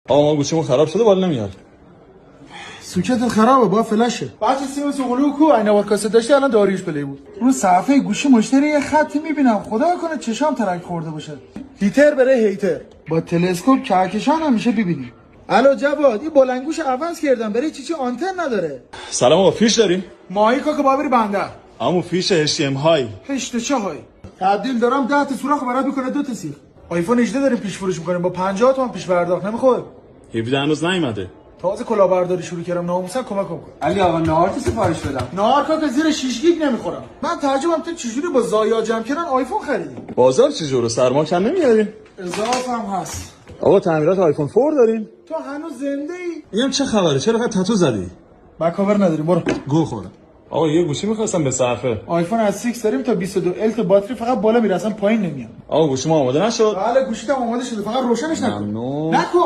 آقا ما گوشیمون خراب شده بالا نمیاد. سوکتت خرابه با فلشه. بچه سیم سوغلو کو اینا با کاسه داشتی الان داریوش پلی بود. رو صفحه گوشی مشتری یه خطی میبینم خدا کنه چشام ترک خورده باشه. هیتر بره هیتر. با تلسکوپ کهکشان هم میشه ببینی. الو جواد این بلندگوش عوض کردم برای چی آنتن نداره. سلام آقا فیش داریم؟ ماهی که با بری بندر. اما فیش HDMI های. هشت چه های؟ تبدیل دارم 10 تا سوراخ برات میکنه 2 تا سیخ. آیفون 18 داریم پیش فروش میکنیم با 50 تومن پیش پرداخت نمیخواد. 17 هنوز نیومده. تازه کلاهبرداری شروع کردم ناموسا کمکم کن. علی آقا نهار که سفارش بدم. نهار که زیر 6 گیگ نمیخورم. من تعجبم تو چجوری با زایا جمع کردن آیفون خریدی. بازار چجوره؟ سرما کم نمیاریم؟ اضافه هم هست. آقا تعمیرات آیفون 4 داریم؟ تو هنوز زنده ای؟ میگم چه خبره؟ چرا فقط تتو زدی؟ بکاور نداریم برو. گو خورم. آقا یه گوشی می‌خواستم به صرفه. آیفون از 6 داریم تا 22 الت باتری فقط بالا میره اصلا پایین نمیاد. آقا گوشی ما آماده نشد. بله گوشیتم آماده شده فقط روشنش نکن. ممنون. نکن.